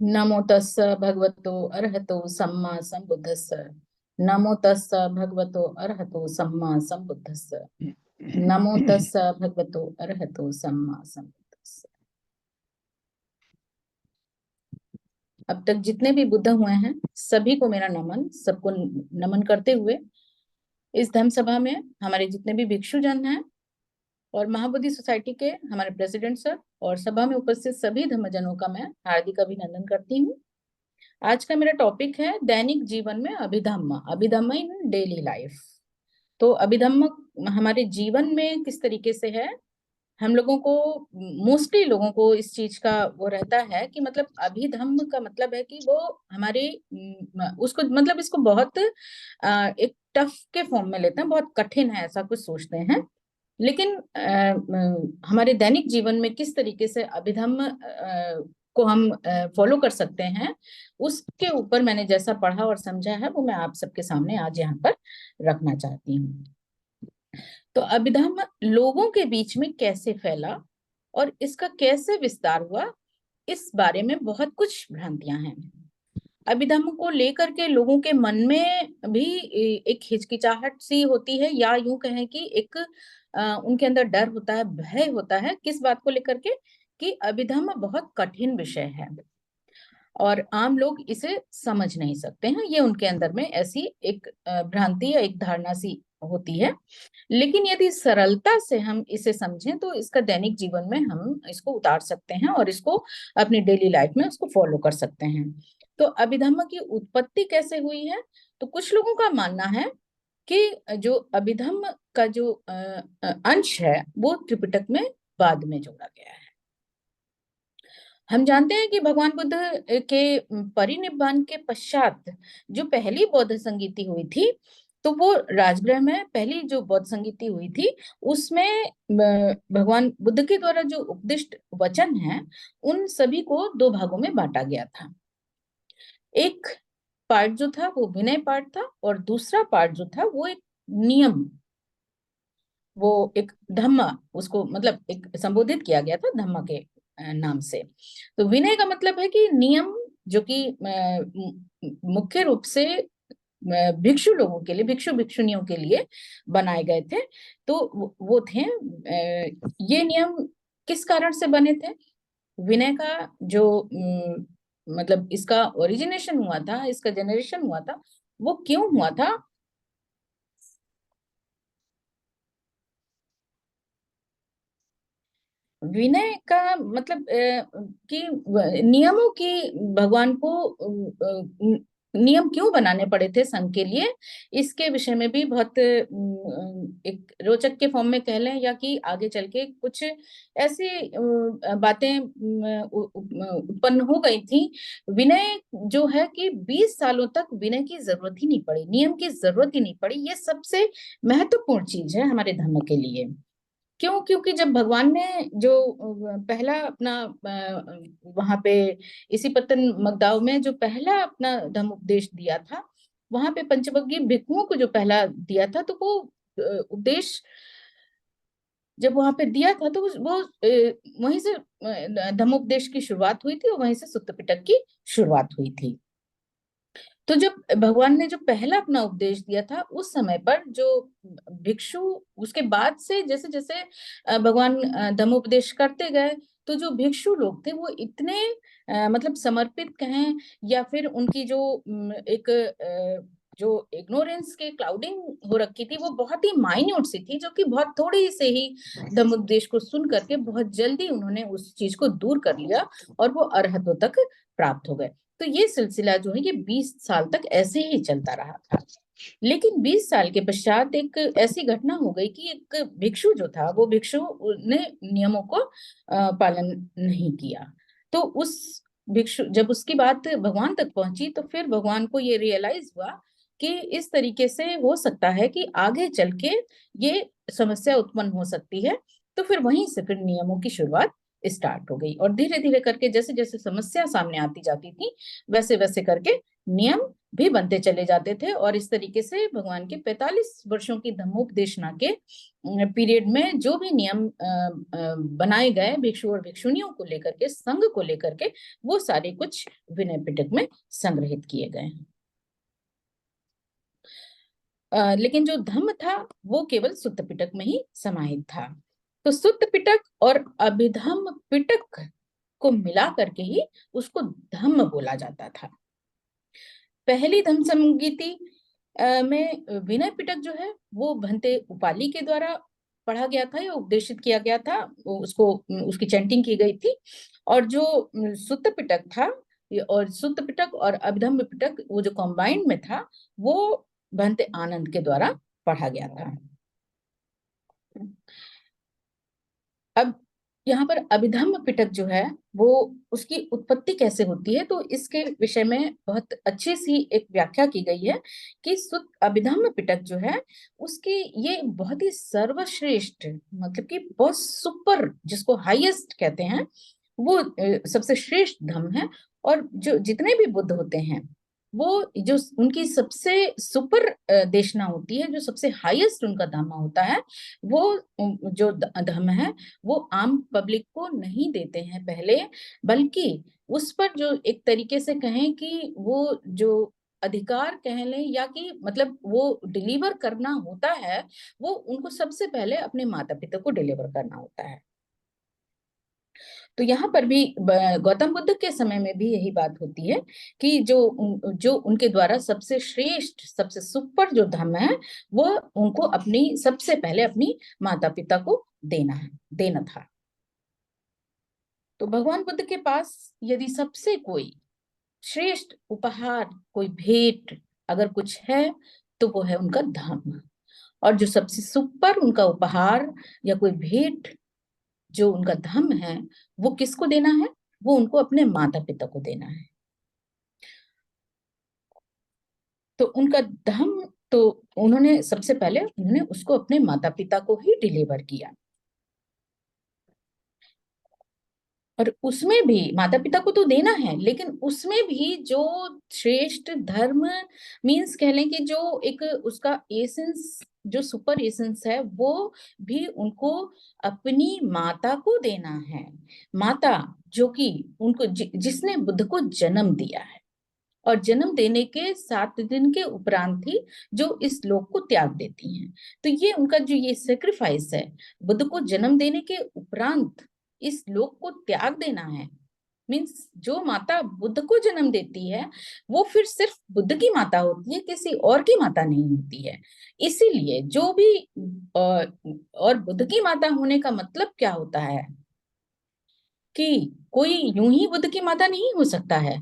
नमो तस्स भगवतो अरहतो सम्मा संबुद्धस्स। नमो तस्स भगवतो अरहतो सम्मा संबुद्धस्स। नमो तस्स भगवतो अरहतो सम्मा संबुद्धस्स। अब तक जितने भी बुद्ध हुए हैं सभी को मेरा नमन, सबको नमन करते हुए इस धम्म सभा में हमारे जितने भी भिक्षु जन हैं और महाबोधि सोसाइटी के हमारे प्रेसिडेंट सर और सभा में उपस्थित सभी धम्मजनों का मैं हार्दिक अभिनंदन करती हूँ। आज का मेरा टॉपिक है दैनिक जीवन में अभिधम्म, अभिधम्म इन डेली लाइफ। तो अभिधम्म हमारे जीवन में किस तरीके से है, हम लोगों को मोस्टली लोगों को इस चीज का वो रहता है कि मतलब अभिधम्म का मतलब है कि वो हमारे उसको मतलब इसको बहुत एक टफ के फॉर्म में लेते हैं, बहुत कठिन है ऐसा कुछ सोचते हैं। लेकिन हमारे दैनिक जीवन में किस तरीके से अभिधम्म को हम फॉलो कर सकते हैं, उसके ऊपर मैंने जैसा पढ़ा और समझा है वो मैं आप सबके सामने आज यहाँ पर रखना चाहती हूँ। तो अभिधम्म लोगों के बीच में कैसे फैला और इसका कैसे विस्तार हुआ, इस बारे में बहुत कुछ भ्रांतियां हैं। अभिधम्म को लेकर के लोगों के मन में भी एक हिचकिचाहट सी होती है, या यूं कहें कि एक उनके अंदर डर होता है, भय होता है। किस बात को लेकर के? कि अभिधम्म बहुत कठिन विषय है और आम लोग इसे समझ नहीं सकते हैं। ये उनके अंदर में ऐसी एक भ्रांति या एक धारणा सी होती है। लेकिन यदि सरलता से हम इसे समझें तो इसका दैनिक जीवन में हम इसको उतार सकते हैं और इसको अपनी डेली लाइफ में उसको फॉलो कर सकते हैं। तो अभिधम्म की उत्पत्ति कैसे हुई है? तो कुछ लोगों का मानना है कि जो अभिधम्म का जो अंश है वो त्रिपिटक में बाद में जोड़ा गया है। हम जानते हैं कि भगवान बुद्ध के परिनिब्बान के पश्चात जो पहली बौद्ध संगीति हुई थी, तो वो राजगृह में पहली जो बौद्ध संगीति हुई थी उसमें भगवान बुद्ध के द्वारा जो उपदिष्ट वचन हैं उन सभी को दो भागों में बांटा गया था। एक पार्ट जो था वो विनय पार्ट था और दूसरा पार्ट जो था वो एक नियम, वो एक धम्मा, उसको मतलब एक संबोधित किया गया था धम्मा के नाम से। तो विनय का मतलब है कि नियम, जो कि मुख्य रूप से भिक्षु लोगों के लिए, भिक्षु भिक्षुनियों के लिए बनाए गए थे। तो वो थे ये नियम किस कारण से बने थे? विनय का जो मतलब इसका ओरिजिनेशन हुआ था, इसका जनरेशन हुआ था, वो क्यों हुआ था? विनय का मतलब कि नियमों की भगवान को नियम क्यों बनाने पड़े थे संघ के लिए, इसके विषय में भी बहुत एक रोचक के फॉर्म में कह लें, या कि आगे चल के कुछ ऐसी बातें उत्पन्न हो गई थी। विनय जो है कि 20 सालों तक विनय की जरूरत ही नहीं पड़ी, नियम की जरूरत ही नहीं पड़ी। ये सबसे महत्वपूर्ण चीज है हमारे धर्म के लिए। क्यों? क्योंकि जब भगवान ने जो पहला अपना वहां पे इसी पतन मगदाव में जो पहला अपना धम्म उपदेश दिया था, वहां पे पंचमग्गी भिक्षुओं को जो पहला दिया था, तो वो उपदेश जब वहां पे दिया था तो वो वहीं से धम्मोपदेश की शुरुआत हुई थी और वहीं से सुत्त पिटक की शुरुआत हुई थी। तो जब भगवान ने जो पहला अपना उपदेश दिया था उस समय पर जो भिक्षु, उसके बाद से जैसे जैसे भगवान धम्मोपदेश करते गए, तो जो भिक्षु लोग थे वो इतने मतलब समर्पित कहें, या फिर उनकी जो एक जो इग्नोरेंस के क्लाउडिंग हो रखी थी वो बहुत ही माइन्यूट सी थी, जो कि बहुत थोड़ी से ही धम्मोपदेश को सुन करके बहुत जल्दी उन्होंने उस चीज को दूर कर लिया और वो अरहतों तक प्राप्त हो गए। तो ये सिलसिला जो है ये 20 साल तक ऐसे ही चलता रहा था। लेकिन 20 साल के पश्चात एक ऐसी घटना हो गई कि एक भिक्षु जो था, वो भिक्षु ने नियमों को पालन नहीं किया। तो उस भिक्षु, जब उसकी बात भगवान तक पहुंची तो फिर भगवान को ये रियलाइज हुआ कि इस तरीके से हो सकता है कि आगे चल के ये समस्या उत्पन्न हो सकती है। तो फिर वहीं से फिर नियमों की शुरुआत स्टार्ट हो गई और धीरे धीरे करके जैसे जैसे समस्या सामने आती जाती थी वैसे वैसे करके नियम भी बनते चले जाते थे। और इस तरीके से भगवान के 45 वर्षों की धम्मोपदेशना के पीरियड में जो भी नियम बनाए गए भिक्षु और भिक्षुणियों को लेकर के, संघ को लेकर के, वो सारे कुछ विनय पिटक में संग्रहित किए गए हैं। लेकिन जो धम्म था वो केवल सुत्त पिटक में ही समाहित था। तो सुत्त पिटक और अभिधम्म पिटक को मिला करके ही उसको धम्म बोला जाता था। पहली धम्म संगीति में विनय पिटक जो है वो भंते उपाली के द्वारा पढ़ा गया था या उपदेशित किया गया था, उसको उसकी चैंटिंग की गई थी। और जो सुत्त पिटक था, और सुत्त पिटक और अभिधम्म पिटक वो जो कॉम्बाइंड में था, वो भंते आनंद के द्वारा पढ़ा गया था। अब यहाँ पर अभिधम्म पिटक जो है वो उसकी उत्पत्ति कैसे होती है, तो इसके विषय में बहुत अच्छी सी एक व्याख्या की गई है कि अभिधम्म पिटक जो है उसकी ये बहुत ही सर्वश्रेष्ठ, मतलब कि बहुत सुपर, जिसको हाईएस्ट कहते हैं, वो सबसे श्रेष्ठ धम्म है। और जो जितने भी बुद्ध होते हैं वो जो उनकी सबसे सुपर देशना होती है, जो सबसे हाईएस्ट उनका धम्म होता है, वो जो धम्म है वो आम पब्लिक को नहीं देते हैं पहले, बल्कि उस पर जो एक तरीके से कहें कि वो जो अधिकार कह लें, या कि मतलब वो डिलीवर करना होता है, वो उनको सबसे पहले अपने माता पिता को डिलीवर करना होता है। तो यहाँ पर भी गौतम बुद्ध के समय में भी यही बात होती है कि जो उनके द्वारा सबसे श्रेष्ठ, सबसे सुपर जो धर्म है, वो उनको अपनी सबसे पहले अपनी माता पिता को देना था। तो भगवान बुद्ध के पास यदि सबसे कोई श्रेष्ठ उपहार, कोई भेंट अगर कुछ है, तो वो है उनका धर्म। और जो सबसे सुपर उनका उपहार या कोई भेंट जो उनका धर्म है, वो किसको देना है? वो उनको अपने माता पिता को देना है। तो उनका धर्म, तो उन्होंने सबसे पहले उन्होंने उसको अपने माता पिता को ही डिलीवर किया। और उसमें भी माता पिता को तो देना है, लेकिन उसमें भी जो श्रेष्ठ धर्म मीन्स कह लें कि जो एक उसका एसेंस, जो सुपर एसेंस है, वो भी उनको अपनी माता को देना है। माता जो कि उनको जिसने बुद्ध को जन्म दिया है, और जन्म देने के 7 दिन के उपरांत ही जो इस लोक को त्याग देती हैं। तो ये उनका जो ये सेक्रीफाइस है, बुद्ध को जन्म देने के उपरांत इस लोक को त्याग देना है, मीन्स जो माता बुद्ध को जन्म देती है वो फिर सिर्फ बुद्ध की माता होती है, किसी और की माता नहीं होती है। इसीलिए जो भी और बुद्ध की माता होने का मतलब क्या होता है कि कोई यूं ही बुद्ध की माता नहीं हो सकता है।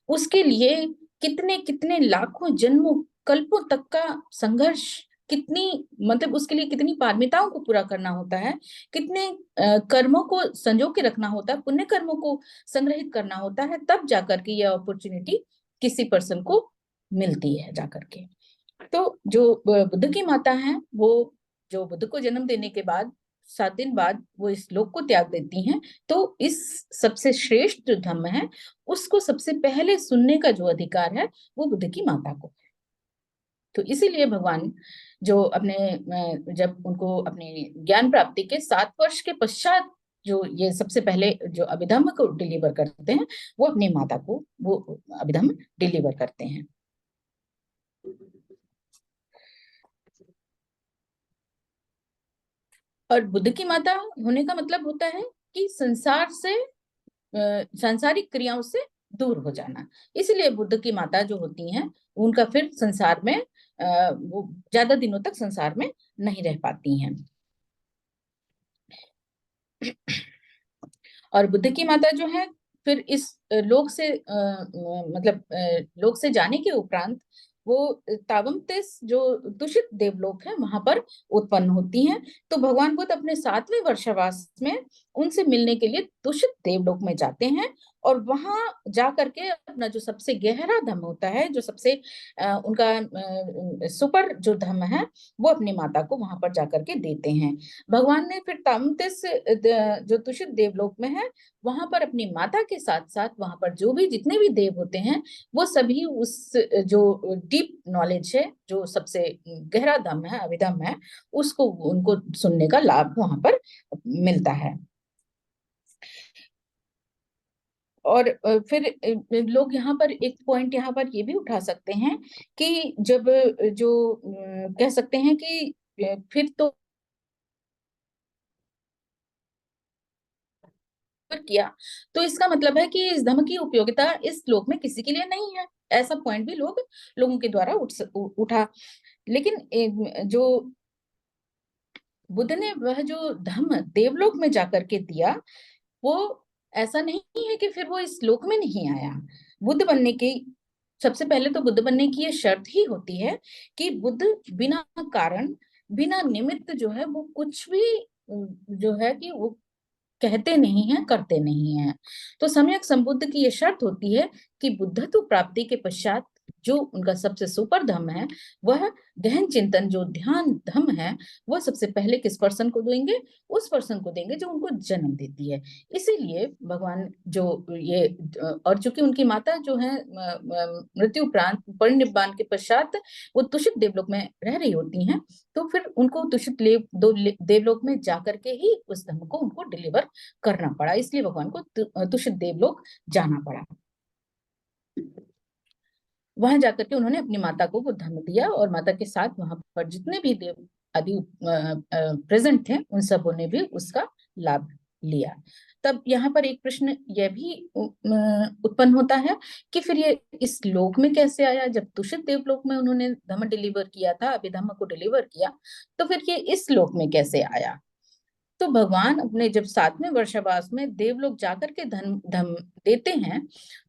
उसके लिए कितने कितने लाखों जन्मों, कल्पों तक का संघर्ष, कितनी मतलब उसके लिए कितनी पारमिताओं को पूरा करना होता है, कितने कर्मों को संजो के रखना होता है, पुण्य कर्मों को संग्रहित करना होता है, तब जाकर के यह अपॉर्चुनिटी किसी पर्सन को मिलती है जाकर के। तो जो बुद्ध की माता है, वो जो बुद्ध को जन्म देने के बाद 7 दिन बाद वो इस लोक को त्याग देती हैं, तो इस सबसे श्रेष्ठ जो धम्म है उसको सबसे पहले सुनने का जो अधिकार है वो बुद्ध की माता को है। तो इसीलिए भगवान जो अपने जब उनको अपने ज्ञान प्राप्ति के 7 वर्ष के पश्चात जो ये सबसे पहले जो अभिधम्म को डिलीवर करते हैं, वो अपनी माता को वो अभिधम्म डिलीवर करते हैं। और बुद्ध की माता होने का मतलब होता है कि संसार से, सांसारिक क्रियाओं से दूर हो जाना। इसलिए बुद्ध की माता जो होती हैं उनका फिर संसार में वो ज्यादा दिनों तक संसार में नहीं रह पाती हैं। और बुद्ध की माता जो है फिर इस लोक से मतलब लोक से जाने के उपरांत वो तावमतेस जो दूषित देवलोक है वहां पर उत्पन्न होती हैं। तो भगवान बुद्ध अपने 7वें वर्षावास में उनसे मिलने के लिए दूषित देवलोक में जाते हैं और वहां जा करके अपना जो सबसे गहरा धम होता है, जो सबसे उनका सुपर जो धम है, वो अपनी माता को वहां पर जा करके देते हैं। भगवान ने फिर तामतिस जो तुषित देवलोक में है, वहां पर अपनी माता के साथ साथ वहां पर जो भी जितने भी देव होते हैं, वो सभी उस जो डीप नॉलेज है, जो सबसे गहरा धम है, अभिधम है, उसको उनको सुनने का लाभ वहां पर मिलता है। और फिर लोग यहाँ पर एक पॉइंट यहाँ पर ये भी उठा सकते हैं कि जब जो कह सकते हैं कि फिर तो किया, तो इसका मतलब है कि इस धर्म की उपयोगिता इस लोक में किसी के लिए नहीं है। ऐसा पॉइंट भी लोगों के द्वारा उठा। लेकिन जो बुद्ध ने वह जो धर्म देवलोक में जाकर के दिया, वो ऐसा नहीं है कि फिर वो इस लोक में नहीं आया। बुद्ध बनने की सबसे पहले तो बुद्ध बनने की ये शर्त ही होती है कि बुद्ध बिना कारण, बिना निमित्त जो है वो कुछ भी जो है कि वो कहते नहीं हैं, करते नहीं हैं। तो सम्यक संबुद्ध की ये शर्त होती है कि बुद्धत्व प्राप्ति के पश्चात जो उनका सबसे सुपर धम है, वह गहन चिंतन जो ध्यान धम है, वह सबसे पहले किस पर्सन को देंगे? उस पर्सन को देंगे जो उनको जन्म देती है। इसीलिए भगवान जो ये और चूंकि उनकी माता जो है मृत्यु उपरांत परिनिब्बाण के पश्चात वो तुषित देवलोक में रह रही होती हैं, तो फिर उनको तुषित देवलोक में जाकर के ही उस धर्म को उनको डिलीवर करना पड़ा। इसलिए भगवान को तुषित देवलोक जाना पड़ा। वहां जाकर के उन्होंने अपनी माता को वो धर्म दिया, और माता के साथ वहां पर जितने भी देव आदि प्रेजेंट थे, उन सबों ने भी उसका लाभ लिया। तब यहाँ पर एक प्रश्न यह भी उत्पन्न होता है कि फिर ये इस लोक में कैसे आया? जब तुषित देवलोक में उन्होंने धम्म डिलीवर किया था, अभिधम्म को डिलीवर किया, तो फिर ये इस लोक में कैसे आया? तो भगवान अपने जब 7वें वर्षावास में देवलोक जाकर के धन धम देते हैं,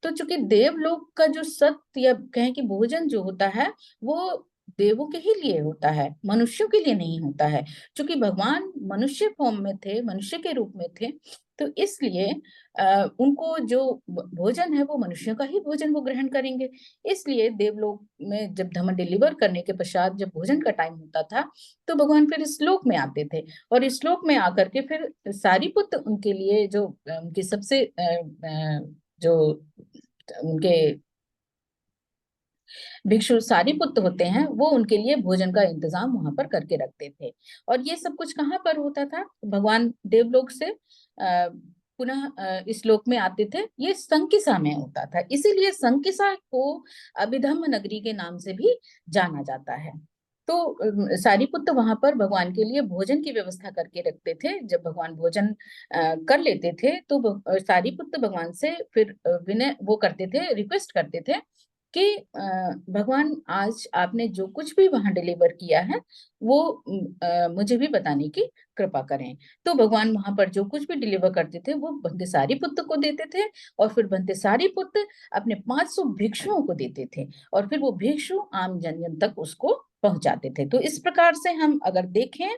तो चूंकि देवलोक का जो सत्य या कहें कि भोजन जो होता है, वो देवों के ही लिए होता है, मनुष्यों के लिए नहीं होता है। चूंकि भगवान मनुष्य फॉर्म में थे, मनुष्य के रूप में थे, तो इसलिए उनको जो भोजन है वो मनुष्यों का ही भोजन वो ग्रहण करेंगे। इसलिए देवलोक में जब धम डिलीवर करने के पश्चात जब भोजन का टाइम होता था, तो भगवान फिर इस लोक में आते थे, और इस श्लोक में आकर के फिर सारीपुत्र उनके लिए जो उनके सबसे जो उनके भिक्षु सारीपुत्र होते हैं, वो उनके लिए भोजन का इंतजाम वहां पर करके रखते थे। और ये सब कुछ कहाँ पर होता था? भगवान देवलोक से पुनः इस लोक में आते थे, ये संकिसा में होता था। इसीलिए संकिसा को अभिधम्म नगरी के नाम से भी जाना जाता है। तो सारीपुत्र वहां पर भगवान के लिए भोजन की व्यवस्था करके रखते थे। जब भगवान भोजन कर लेते थे, तो सारीपुत्र भगवान से फिर विनय वो करते थे, रिक्वेस्ट करते थे कि भगवान आज आपने जो कुछ भी वहां डिलीवर किया है, वो मुझे भी बताने की कृपा करें। तो भगवान वहां पर जो कुछ भी डिलीवर करते थे, वो बंदे पुत्र को देते थे, और फिर बंदे पुत्र अपने 500 भिक्षुओं को देते थे, और फिर वो भिक्षु आम जन जन तक उसको पहुंचाते थे। तो इस प्रकार से हम अगर देखें,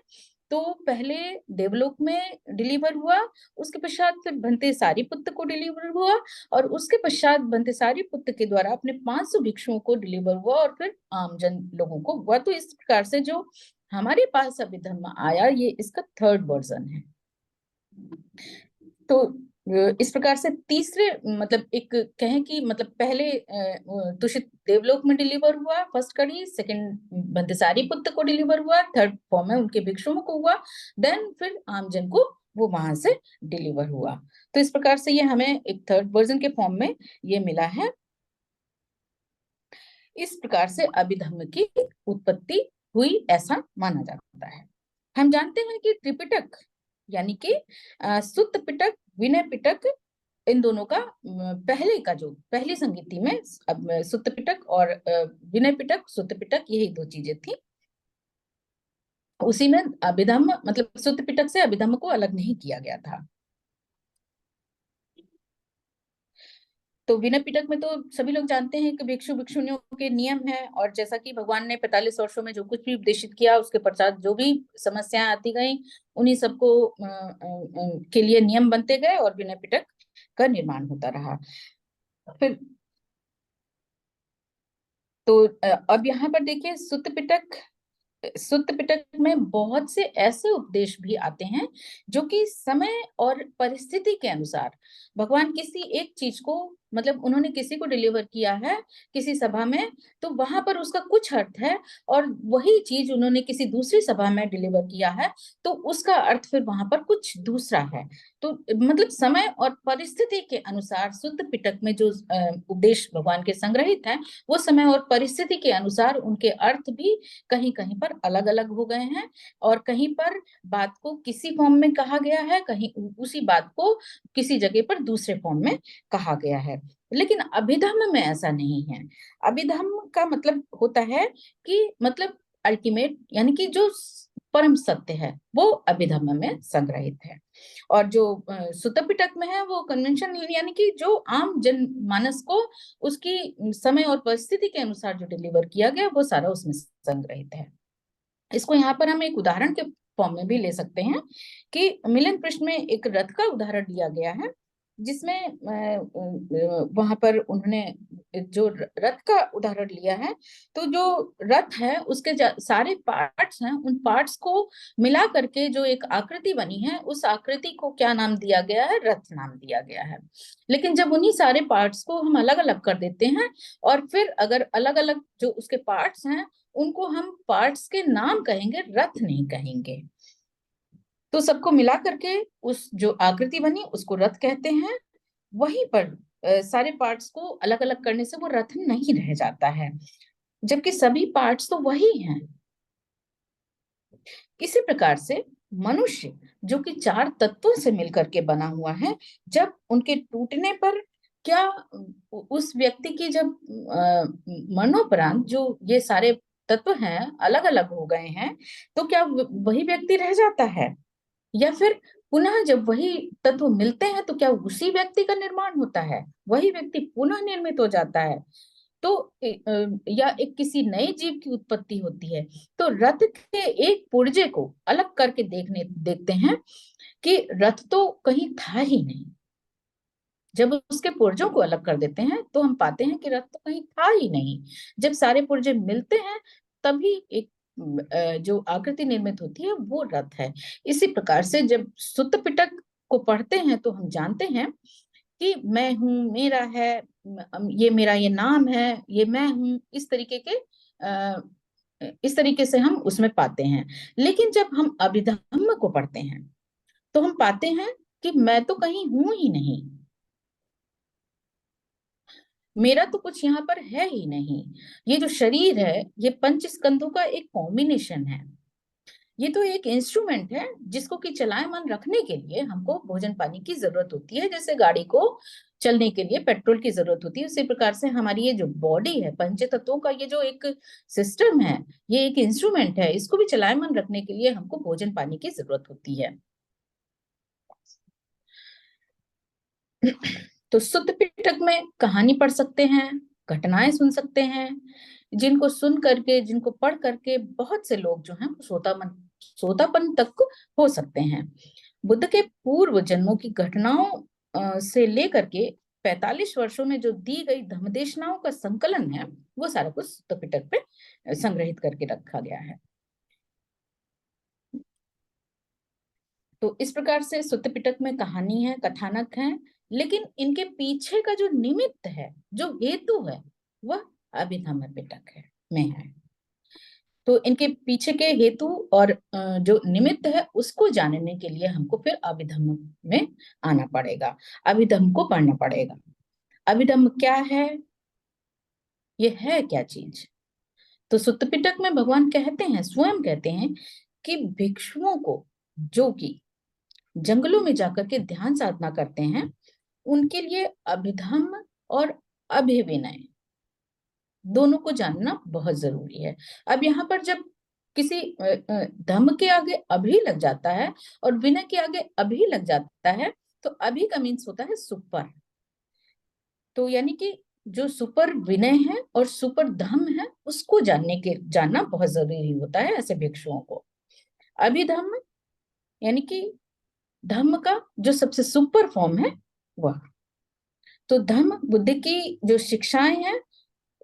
तो पहले देवलोक में डिलीवर हुआ, उसके पश्चात फिर भंते सारीपुत्र को डिलीवर हुआ, और उसके पश्चात भंतेसारी पुत्र के द्वारा अपने 500 भिक्षुओं को डिलीवर हुआ, और फिर आमजन लोगों को हुआ। तो इस प्रकार से जो हमारे पास अभी धर्म आया, ये इसका थर्ड वर्जन है। तो इस प्रकार से तीसरे मतलब एक कहें कि मतलब पहले तुषित देवलोक में डिलीवर हुआ फर्स्ट कड़ी, सेकंड भंतेसारी पुत्र को डिलीवर हुआ, थर्ड फॉर्म में उनके भिक्षुओं को हुआ, देन फिर आमजन को वो वहां से डिलीवर हुआ। तो इस प्रकार से ये हमें एक थर्ड वर्जन के फॉर्म में ये मिला है। इस प्रकार से अभिधम्म की उत्पत्ति हुई, ऐसा माना जाता है। हम जानते हैं कि त्रिपिटक यानी कि सुत्त पिटक, विनय पिटक, इन दोनों का पहले का जो पहली संगीति में सुत्त पिटक और विनय पिटक, सुत्त पिटक, यही दो चीजें थी। उसी में अभिधम्म मतलब सुत्त पिटक से अभिधम्म को अलग नहीं किया गया था। तो विनय पिटक में तो सभी लोग जानते हैं कि भिक्षु भिक्षुणियों के नियम है, और जैसा कि भगवान ने 45 वर्षों में जो कुछ भी उपदेशित किया, उसके पश्चात जो भी समस्याएं आती गई, उन्हीं सबको के लिए नियम बनते गए, और विनय पिटक का निर्माण होता रहा। फिर तो अब यहाँ पर देखिए सुत्त पिटक में बहुत से ऐसे उपदेश भी आते हैं जो कि समय और परिस्थिति के अनुसार भगवान किसी एक चीज को, मतलब उन्होंने किसी को डिलीवर किया है किसी सभा में, तो वहां पर उसका कुछ अर्थ है, और वही चीज उन्होंने किसी दूसरी सभा में डिलीवर किया है तो उसका अर्थ फिर वहां पर कुछ दूसरा है। तो मतलब समय और परिस्थिति के अनुसार सुत्त पिटक में जो उपदेश भगवान के संग्रहित हैं, वो समय और परिस्थिति के अनुसार उनके अर्थ भी कहीं कहीं पर अलग अलग हो गए हैं, और कहीं पर बात को किसी फॉर्म में कहा गया है, कहीं उसी बात को किसी जगह पर दूसरे फॉर्म में कहा गया है। लेकिन अभिधम्म में ऐसा नहीं है। अभिधम्म का मतलब होता है कि मतलब अल्टीमेट, यानी कि जो परम सत्य है वो अभिधम्म में संग्रहित है। और जो सुत्त पिटक में है वो कन्वेंशन, यानी कि जो आम जन मानस को उसकी समय और परिस्थिति के अनुसार जो डिलीवर किया गया वो सारा उसमें संग्रहित है। इसको यहाँ पर हम एक उदाहरण के फॉर्म में भी ले सकते हैं कि मिलन पृष्ठ में एक रथ का उदाहरण दिया गया है, जिसमें वहां पर उन्होंने जो रथ का उदाहरण लिया है, तो जो रथ है उसके सारे पार्ट्स हैं, उन पार्ट्स को मिला करके जो एक आकृति बनी है, उस आकृति को क्या नाम दिया गया है? रथ नाम दिया गया है। लेकिन जब उन्हीं सारे पार्ट्स को हम अलग अलग कर देते हैं, और फिर अगर अलग अलग जो उसके पार्ट्स हैं उनको हम पार्ट्स के नाम कहेंगे, रथ नहीं कहेंगे, तो सबको मिला करके उस जो आकृति बनी उसको रथ कहते हैं। वहीं पर सारे पार्ट्स को अलग अलग करने से वो रथ नहीं रह जाता है, जबकि सभी पार्ट्स तो वही हैं। इसी प्रकार से मनुष्य जो कि चार तत्वों से मिलकर के बना हुआ है, जब उनके टूटने पर क्या उस व्यक्ति की जब मरणोपरांत जो ये सारे तत्व हैं अलग अलग हो गए हैं, तो क्या वही व्यक्ति रह जाता है, या फिर पुनः जब वही तत्व मिलते हैं तो क्या उसी व्यक्ति का निर्माण होता है, वही व्यक्ति पुनः निर्मित हो जाता है, तो या एक किसी नए जीव की उत्पत्ति होती है। तो रथ के एक पुर्जे को अलग करके देखते हैं कि रथ तो कहीं था ही नहीं। जब उसके पुर्जों को अलग कर देते हैं तो हम पाते हैं कि रथ तो कहीं था ही नहीं। जब सारे पुर्जे मिलते हैं तभी एक जो आकृति निर्मित होती है वो रथ है। इसी प्रकार से जब सुत्त पिटक को पढ़ते हैं तो हम जानते हैं कि मैं हूँ, मेरा है, ये मेरा ये नाम है, ये मैं हूँ, इस तरीके से हम उसमें पाते हैं। लेकिन जब हम अभिधम्म को पढ़ते हैं तो हम पाते हैं कि मैं तो कहीं हूं ही नहीं, मेरा तो कुछ यहाँ पर है ही नहीं। ये जो शरीर है ये पंच स्कंधों का एक कॉम्बिनेशन है। ये तो एक इंस्ट्रूमेंट है जिसको कि चलायमान रखने के लिए हमको भोजन पानी की जरूरत होती है। जैसे गाड़ी को चलने के लिए पेट्रोल की जरूरत होती है, उसी प्रकार से हमारी ये जो बॉडी है, पंच तत्वों का ये जो एक सिस्टम है, ये एक इंस्ट्रूमेंट है, इसको भी चलायमान रखने के लिए हमको भोजन पानी की जरूरत होती है। तो सुत्त पिटक में कहानी पढ़ सकते हैं, घटनाएं सुन सकते हैं, जिनको सुन करके, जिनको पढ़ करके बहुत से लोग जो हैं वो सोतापन तक हो सकते हैं। बुद्ध के पूर्व जन्मों की घटनाओं से लेकर के 45 वर्षों में जो दी गई धम्मदेशनाओं का संकलन है, वो सारा कुछ सुत्त पिटक पे संग्रहित करके रखा गया है। तो इस प्रकार से सुत्त पिटक में कहानी है, कथानक है, लेकिन इनके पीछे का जो निमित्त है, जो हेतु है, वह अभिधम्म पिटक है में है। तो इनके पीछे के हेतु और जो निमित्त है उसको जानने के लिए हमको फिर अभिधम्म में आना पड़ेगा, अभिधम्म को पढ़ना पड़ेगा। अभिधम्म क्या है, ये है क्या चीज? तो सुत्त पिटक में भगवान कहते हैं, स्वयं कहते हैं कि भिक्षुओं को जो कि जंगलों में जाकर के ध्यान साधना करते हैं, उनके लिए अभिधम्म और अभिविनय दोनों को जानना बहुत जरूरी है। अब यहाँ पर जब किसी धम्म के आगे अभी लग जाता है और विनय के आगे अभी लग जाता है, तो अभी का मीन्स होता है सुपर। तो यानी कि जो सुपर विनय है और सुपर धम्म है उसको जानना बहुत जरूरी होता है ऐसे भिक्षुओं को। अभिधम्म यानी कि धम्म का जो सबसे सुपर फॉर्म है वह। तो धम्म बुद्ध की जो शिक्षाएं हैं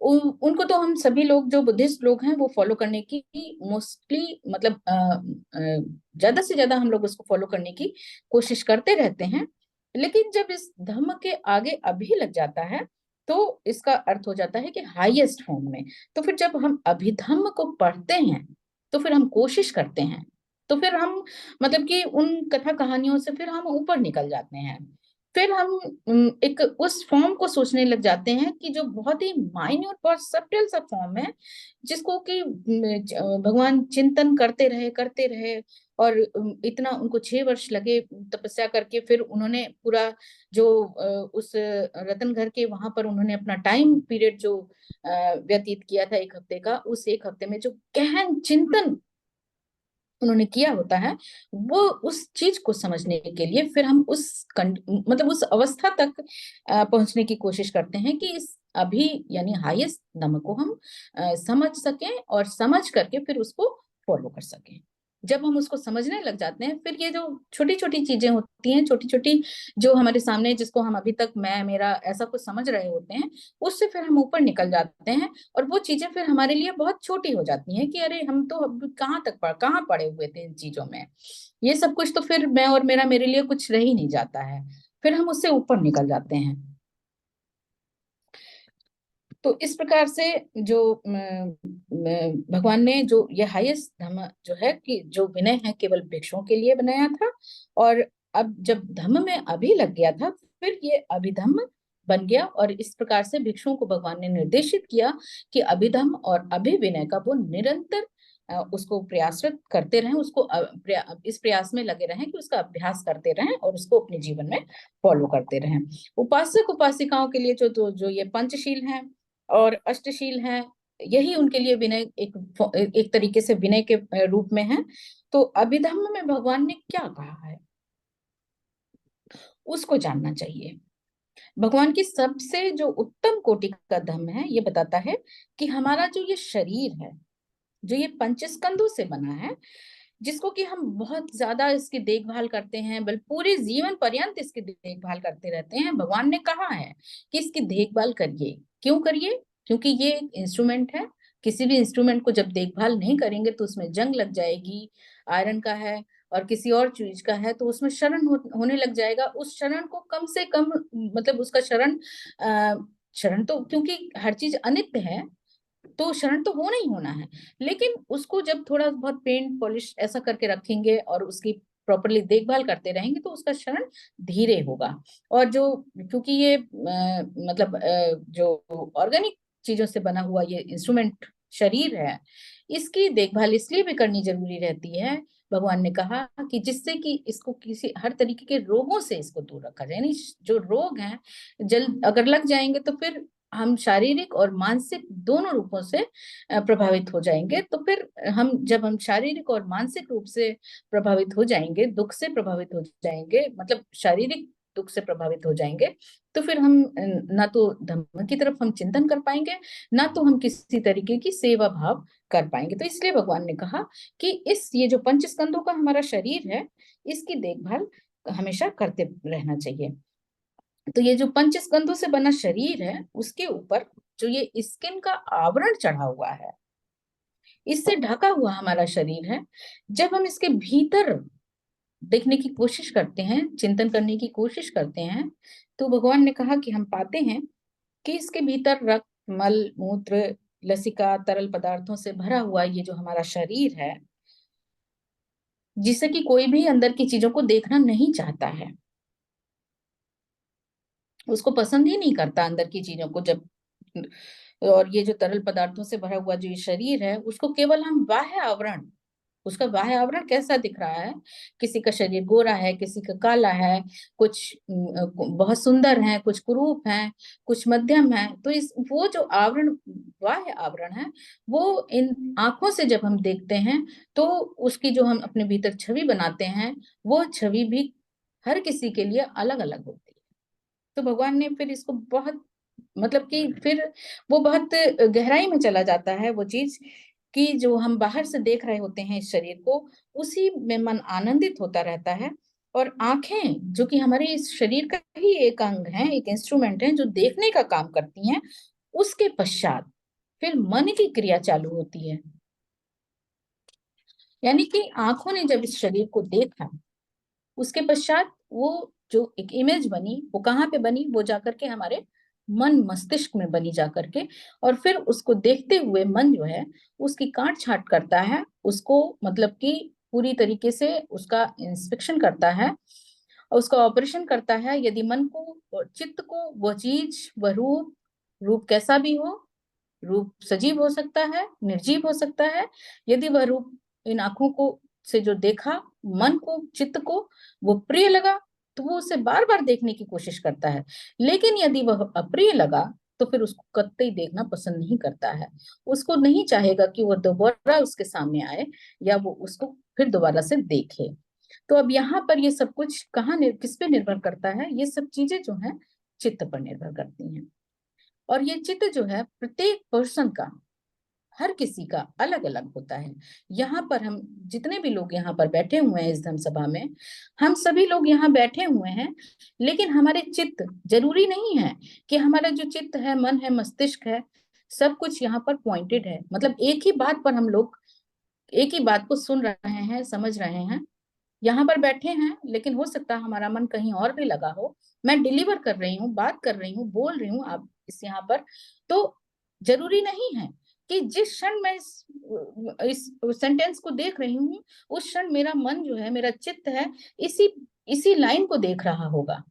उनको तो हम सभी लोग जो बुद्धिस्ट लोग हैं वो फॉलो करने की मोस्टली मतलब ज्यादा से ज्यादा हम लोग उसको फॉलो करने की कोशिश करते रहते हैं। लेकिन जब इस धम्म के आगे अभी लग जाता है तो इसका अर्थ हो जाता है कि हाईएस्ट फॉर्म में। तो फिर जब हम अभिधम्म को पढ़ते हैं तो फिर हम कोशिश करते हैं, तो फिर हम मतलब कि उन कथा कहानियों से फिर हम ऊपर निकल जाते हैं। फिर हम एक उस फॉर्म को सोचने लग जाते हैं कि जो बहुत ही माइन्यूट और सटल सा फॉर्म है, जिसको कि भगवान चिंतन करते रहे और इतना उनको 6 वर्ष लगे तपस्या करके, फिर उन्होंने पूरा जो उस रतन घर के वहां पर उन्होंने अपना टाइम पीरियड जो व्यतीत किया था 1 हफ्ते का, उस 1 हफ्ते में जो गहन चिंतन उन्होंने किया होता है, वो उस चीज को समझने के लिए फिर हम मतलब उस अवस्था तक पहुंचने की कोशिश करते हैं कि इस अभी यानी हाईएस्ट नंबर को हम समझ सकें और समझ करके फिर उसको फॉलो कर सकें। जब हम उसको समझने लग जाते हैं फिर ये जो छोटी छोटी चीजें होती हैं, छोटी छोटी जो हमारे सामने, जिसको हम अभी तक मैं मेरा ऐसा कुछ समझ रहे होते हैं, उससे फिर हम ऊपर निकल जाते हैं और वो चीजें फिर हमारे लिए बहुत छोटी हो जाती हैं कि अरे हम तो अब कहाँ पड़े हुए थे इन चीजों में। ये सब कुछ तो फिर मैं और मेरे लिए कुछ रह ही नहीं जाता है, फिर हम उससे ऊपर निकल जाते हैं। तो इस प्रकार से जो भगवान ने जो ये हाईएस्ट धर्म जो है कि जो विनय है केवल भिक्षुओं के लिए बनाया था, और अब जब धम्म में अभी लग गया था फिर ये अभिधम्म बन गया, और इस प्रकार से भिक्षुओं को भगवान ने निर्देशित किया कि अभिधम्म और अभिविनय का वो निरंतर उसको प्रयासरत करते रहें, उसको इस प्रयास में लगे रहें कि उसका अभ्यास करते रहें और उसको अपने जीवन में फॉलो करते रहें। उपासक उपासिकाओं के लिए जो ये पंचशील हैं और अष्टशील हैं, यही उनके लिए विनय एक तरीके से विनय के रूप में है। तो अभिधम्म में भगवान ने क्या कहा है उसको जानना चाहिए। भगवान की सबसे जो उत्तम कोटि का धम्म है ये बताता है कि हमारा जो ये शरीर है, जो ये पंचस्कंधों से बना है, जिसको कि हम बहुत ज्यादा इसकी देखभाल करते हैं, बल पूरे जीवन पर्यंत इसकी देखभाल करते रहते हैं। भगवान ने कहा है कि इसकी देखभाल करिए। क्यों करिए? क्योंकि ये एक इंस्ट्रूमेंट है। किसी भी इंस्ट्रूमेंट को जब देखभाल नहीं करेंगे तो उसमें जंग लग जाएगी, आयरन का है और किसी और चीज का है तो उसमें होने लग जाएगा। उस क्षरण को कम से कम मतलब उसका क्षरण तो क्योंकि हर चीज अनित्य है तो क्षरण तो होना ही होना है, लेकिन उसको जब थोड़ा बहुत पेंट पॉलिश ऐसा करके रखेंगे और उसकी प्रॉपरली देखभाल करते रहेंगे तो उसका क्षरण धीरे होगा। और जो क्योंकि ये मतलब जो ऑर्गेनिक चीजों से बना हुआ ये इंस्ट्रूमेंट शरीर है, इसकी देखभाल इसलिए भी करनी जरूरी रहती है। भगवान ने कहा कि जिससे कि इसको किसी हर तरीके के रोगों से इसको दूर रखा जाए, यानी जो रोग हैं जल्द अगर लग जाएंगे तो फिर हम शारीरिक और मानसिक दोनों रूपों से प्रभावित हो जाएंगे। तो फिर जब हम शारीरिक और मानसिक रूप से प्रभावित हो जाएंगे, दुख से प्रभावित हो जाएंगे, मतलब शारीरिक दुख से प्रभावित हो जाएंगे, तो फिर हम ना तो धर्म की तरफ हम चिंतन कर पाएंगे, ना तो हम किसी तरीके की सेवा भाव कर पाएंगे। तो इसलिए भगवान ने कहा कि ये जो पंचस्कंधों का हमारा शरीर है, इसकी देखभाल हमेशा करते रहना चाहिए। तो ये जो पंचस्कंधों से बना शरीर है उसके ऊपर जो ये स्किन का आवरण चढ़ा हुआ है, इससे ढका हुआ हमारा शरीर है। जब हम इसके भीतर देखने की कोशिश करते हैं, चिंतन करने की कोशिश करते हैं, तो भगवान ने कहा कि हम पाते हैं कि इसके भीतर रक्त, मल, मूत्र, लसिका, तरल पदार्थों से भरा हुआ ये जो हमारा शरीर है, जिसे कि कोई भी अंदर की चीजों को देखना नहीं चाहता है, उसको पसंद ही नहीं करता अंदर की चीजों को। जब और ये जो तरल पदार्थों से भरा हुआ जो ये शरीर है उसको केवल हम बाह्य आवरण, उसका बाह्य आवरण कैसा दिख रहा है, किसी का शरीर गोरा है, किसी का काला है, कुछ बहुत सुंदर है, कुछ कुरूप है, कुछ मध्यम है। तो इस वो जो आवरण, बाह्य आवरण है, वो इन आंखों से जब हम देखते हैं तो उसकी जो हम अपने भीतर छवि बनाते हैं, वो छवि भी हर किसी के लिए अलग अलग होती है। तो भगवान ने फिर इसको बहुत मतलब कि फिर वो बहुत गहराई में चला जाता है वो चीज, कि जो हम बाहर से देख रहे होते हैं इस शरीर को, उसी में मन आनंदित होता रहता है। और आंखें जो कि हमारे इस शरीर का ही एक अंग है, एक इंस्ट्रूमेंट है जो देखने का काम करती हैं, उसके पश्चात फिर मन की क्रिया चालू होती है। यानी कि आंखों ने जब इस शरीर को देखा, उसके पश्चात वो जो एक इमेज बनी, वो कहाँ पे बनी, वो जाकर के हमारे मन मस्तिष्क में बनी जाकर के, और फिर उसको देखते हुए मन जो है उसकी काट छाट करता है, उसको मतलब कि पूरी तरीके से उसका इंस्पेक्शन करता है और उसका ऑपरेशन करता है। यदि मन को, चित्त को, वो चीज, वह रूप, रूप कैसा भी हो, रूप सजीव हो सकता है, निर्जीव हो सकता है, यदि वह रूप इन आंखों को से जो देखा, मन को, चित्त को वो प्रिय लगा, तो वो उसे बार बार देखने की कोशिश करता है। लेकिन यदि वह अप्रिय लगा तो फिर उसको कतई देखना पसंद नहीं करता है। उसको नहीं चाहेगा कि वो दोबारा उसके सामने आए या वो उसको फिर दोबारा से देखे। तो अब यहाँ पर ये सब कुछ किस पे निर्भर करता है, ये सब चीजें जो है चित्त पर निर्भर करती हैं। और ये चित्त जो है प्रत्येक पर्सन का, हर किसी का अलग अलग होता है। यहाँ पर हम जितने भी लोग यहाँ पर बैठे हुए हैं इस धर्म सभा में, हम सभी लोग यहाँ बैठे हुए हैं, लेकिन हमारे चित्त, जरूरी नहीं है कि हमारा जो चित्त है, मन है, मस्तिष्क है, सब कुछ यहाँ पर पॉइंटेड है, मतलब एक ही बात पर हम लोग एक ही बात को सुन रहे हैं, समझ रहे हैं, यहाँ पर बैठे हैं, लेकिन हो सकता है हमारा मन कहीं और भी लगा हो। मैं डिलीवर कर रही हूँ, बात कर रही हूँ, बोल रही हूँ आप इस यहाँ पर, तो जरूरी नहीं है कि जिस क्षण मैं इस सेंटेंस को देख रही हूँ, उस क्षण मेरा मन जो है, मेरा चित्त है, इसी इसी लाइन को देख रहा होगा।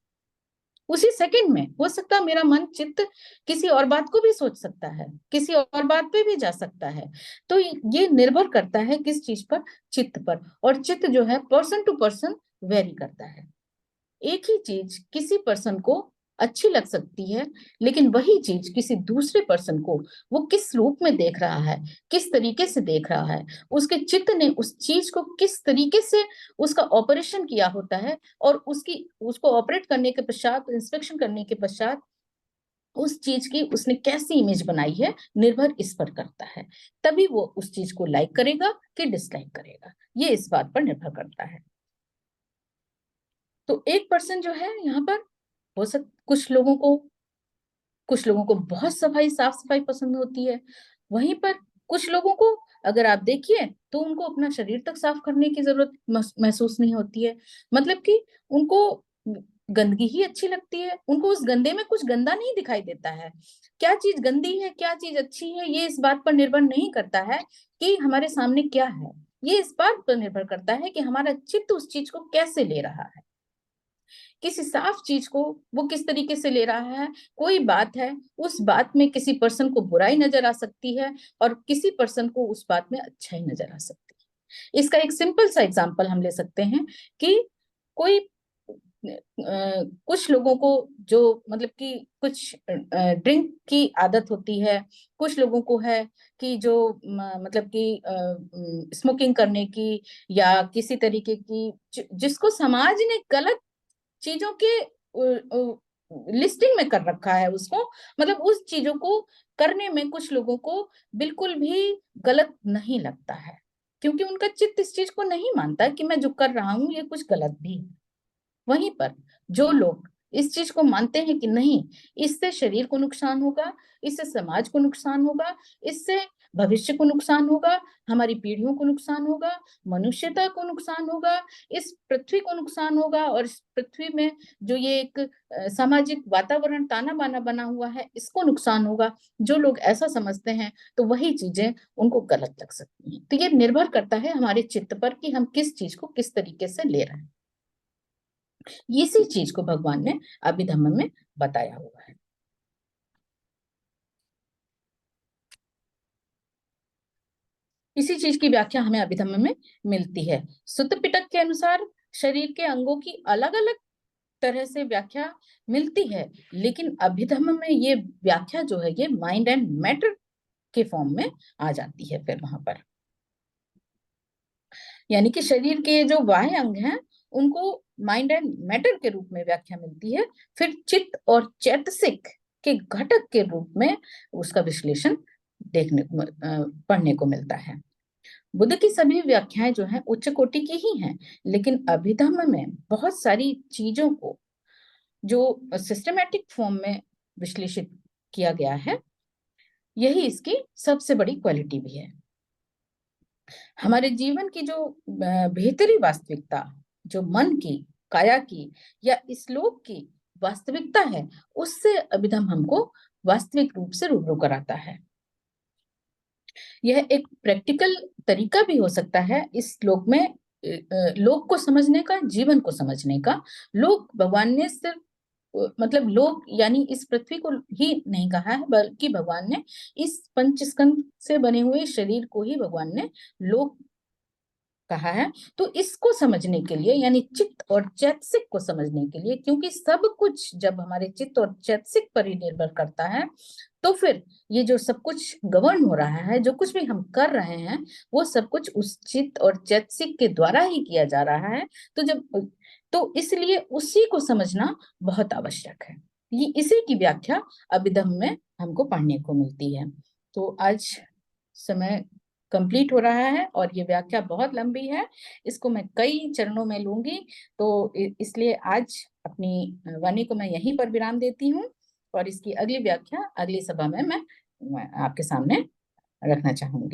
उसी सेकंड में हो सकता है मेरा मन चित्त किसी और बात को भी सोच सकता है, किसी और बात पे भी जा सकता है। तो ये निर्भर करता है किस चीज पर, चित्त पर। और चित्त जो है पर्सन टू पर्सन वेरी करता है। एक ही चीज किसी पर्सन को अच्छी लग सकती है, लेकिन वही चीज किसी दूसरे पर्सन को, वो किस रूप में देख रहा है, किस तरीके से देख रहा है, उसके चित्त ने उस चीज को किस तरीके से उसका ऑपरेशन किया होता है, और उसको ऑपरेट करने के पश्चात, इंस्पेक्शन करने के पश्चात उस चीज की उसने कैसी इमेज बनाई है, निर्भर इस पर करता है। तभी वो उस चीज को लाइक करेगा कि डिसलाइक करेगा, ये इस बात पर निर्भर करता है। तो एक पर्सन जो है यहाँ पर, हो सक कुछ लोगों को बहुत साफ सफाई पसंद होती है। वहीं पर कुछ लोगों को अगर आप देखिए तो उनको अपना शरीर तक साफ करने की जरूरत महसूस नहीं होती है। मतलब कि उनको गंदगी ही अच्छी लगती है, उनको उस गंदे में कुछ गंदा नहीं दिखाई देता है। क्या चीज गंदी है, क्या चीज अच्छी है, ये इस बात पर निर्भर नहीं करता है कि हमारे सामने क्या है। ये इस बात पर निर्भर करता है कि हमारा चित्त उस चीज को कैसे ले रहा है, किसी साफ चीज को वो किस तरीके से ले रहा है। कोई बात है, उस बात में किसी पर्सन को बुराई नजर आ सकती है, और किसी पर्सन को उस बात में अच्छाई नजर आ सकती है। इसका एक सिंपल सा एग्जांपल हम ले सकते हैं कि कोई कुछ लोगों को जो मतलब कि कुछ ड्रिंक की आदत होती है, कुछ लोगों को है कि जो मतलब कि स्मोकिंग करने की, या किसी तरीके की जिसको समाज ने गलत चीजों के लिस्टिंग में कर रखा है उसको, मतलब उस चीजों को करने में कुछ लोगों को बिल्कुल भी गलत नहीं लगता है, क्योंकि उनका चित्त इस चीज को नहीं मानता कि मैं जो कर रहा हूं ये कुछ गलत भी है। वहीं पर जो लोग इस चीज को मानते हैं कि नहीं, इससे शरीर को नुकसान होगा, इससे समाज को नुकसान होगा, इससे भविष्य को नुकसान होगा, हमारी पीढ़ियों को नुकसान होगा, मनुष्यता को नुकसान होगा, इस पृथ्वी को नुकसान होगा, और इस पृथ्वी में जो ये एक सामाजिक वातावरण ताना बाना बना हुआ है, इसको नुकसान होगा। जो लोग ऐसा समझते हैं तो वही चीजें उनको गलत लग सकती हैं। तो ये निर्भर करता है हमारे चित्त पर कि हम किस चीज को किस तरीके से ले रहे हैं। इसी चीज को भगवान ने अभिधम्म में बताया हुआ है। इसी चीज की व्याख्या हमें अभिधम्म में मिलती है। सुत्त पिटक के अनुसार शरीर के अंगों की अलग अलग तरह से व्याख्या मिलती है, लेकिन अभिधम्म में ये व्याख्या जो है ये माइंड एंड मैटर के फॉर्म में आ जाती है। फिर वहां पर यानी कि शरीर के जो बाह्य अंग हैं उनको माइंड एंड मैटर के रूप में व्याख्या मिलती है, फिर चित्त और चैतसिक के घटक के रूप में उसका विश्लेषण पढ़ने को मिलता है। बुद्ध की सभी व्याख्याएं जो हैं उच्च कोटि की ही हैं, लेकिन अभिधम्म में बहुत सारी चीजों को जो सिस्टमैटिक फॉर्म में विश्लेषित किया गया है, यही इसकी सबसे बड़ी क्वालिटी भी है। हमारे जीवन की जो बेहतरी वास्तविकता, जो मन की, काया की या इस लोक की वास्तविकता है, उससे अभिधम हमको वास्तविक रूप से रूबरू कराता है। यह एक प्रैक्टिकल तरीका भी हो सकता है इस लोक में लोक को समझने का, जीवन को समझने का। लोक भगवान ने सिर्फ मतलब लोक यानी इस पृथ्वी को ही नहीं कहा है, बल्कि भगवान ने इस पंच स्कंद से बने हुए शरीर को ही भगवान ने लोक कहा है। तो इसको समझने के लिए, यानी चित्त और चैतसिक को समझने के लिए, क्योंकि सब कुछ जब हमारे चित्त और चैतसिक पर ही निर्भर करता है, तो फिर ये जो सब कुछ गवर्न हो रहा है, जो कुछ भी हम कर रहे हैं, वो सब कुछ उस चित्त और चैतसिक के द्वारा ही किया जा रहा है। तो इसलिए उसी को समझना बहुत आवश्यक है। ये इसी की व्याख्या अभिधम्म में हमको पढ़ने को मिलती है। तो आज समय कंप्लीट हो रहा है और ये व्याख्या बहुत लंबी है, इसको मैं कई चरणों में लूंगी। तो इसलिए आज अपनी वाणी को मैं यहीं पर विराम देती हूँ, और इसकी अगली व्याख्या अगली सभा में मैं आपके सामने रखना चाहूंगी।